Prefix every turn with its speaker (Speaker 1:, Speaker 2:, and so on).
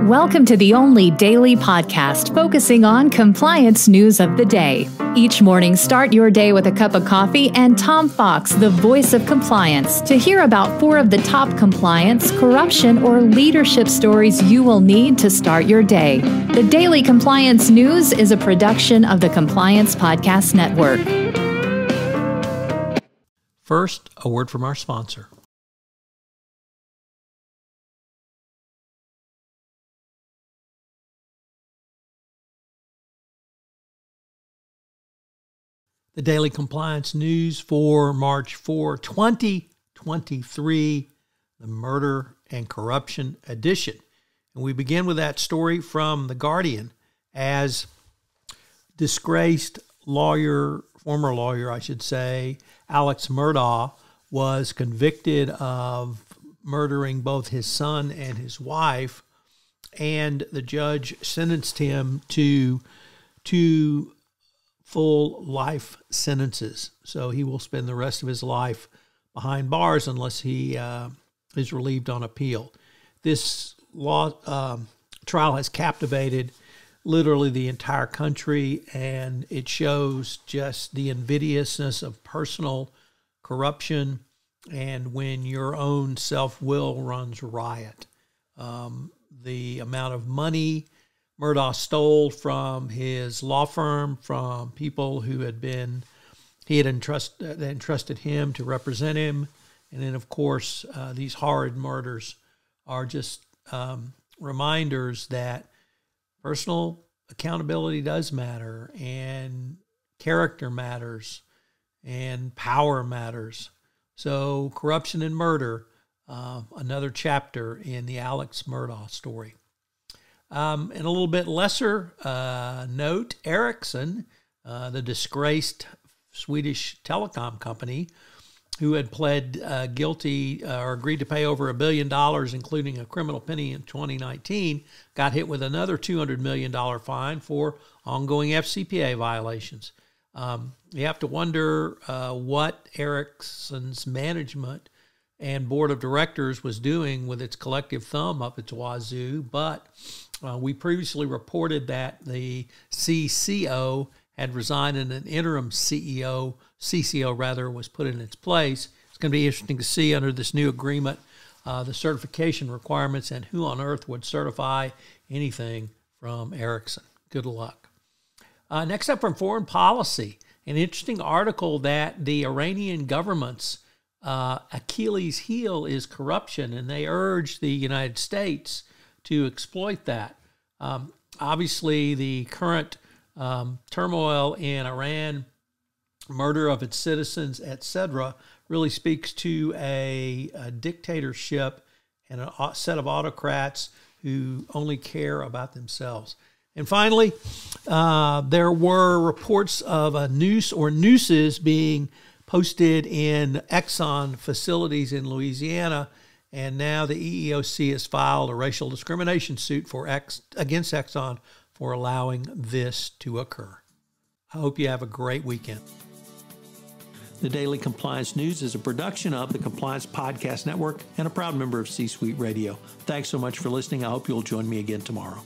Speaker 1: Welcome to the only daily podcast focusing on compliance news of the day. Each morning, start your day with a cup of coffee and Tom Fox, the voice of compliance, to hear about 4 of the top compliance, corruption, or leadership stories you will need to start your day. The Daily Compliance News is a production of the Compliance Podcast Network.
Speaker 2: First, a word from our sponsor. The Daily Compliance News for March 4, 2023, the Murder and Corruption Edition. And we begin with that story from The Guardian as disgraced former lawyer, Alex Murdaugh was convicted of murdering both his son and his wife, and the judge sentenced him to 2 full life sentences. So he will spend the rest of his life behind bars unless he is relieved on appeal. This trial has captivated literally the entire country, and it shows just the invidiousness of personal corruption and when your own self-will runs riot. The amount of money Murdaugh stole from his law firm, from people who he had entrusted him to represent him. And then, of course, these horrid murders are just reminders that personal accountability does matter, and character matters, and power matters. So corruption and murder, another chapter in the Alex Murdaugh story. In a little bit lesser note, Ericsson, the disgraced Swedish telecom company, who had pled guilty or agreed to pay over $1 billion, including a criminal penalty in 2019, got hit with another $200 million fine for ongoing FCPA violations. You have to wonder what Ericsson's management and board of directors was doing with its collective thumb up its wazoo, but we previously reported that the CCO had resigned and an interim CCO was put in its place. It's going to be interesting to see under this new agreement the certification requirements and who on earth would certify anything from Ericsson. Good luck. Next up from foreign policy, an interesting article that the Iranian government's Achilles heel is corruption, and they urge the United States to exploit that. Obviously, the current turmoil in Iran, murder of its citizens, etc., really speaks to a dictatorship and a set of autocrats who only care about themselves. And finally, there were reports of a noose or nooses being posted in Exxon facilities in Louisiana, and now the EEOC has filed a racial discrimination suit against Exxon for allowing this to occur. I hope you have a great weekend. The Daily Compliance News is a production of the Compliance Podcast Network and a proud member of C-Suite Radio. Thanks so much for listening. I hope you'll join me again tomorrow.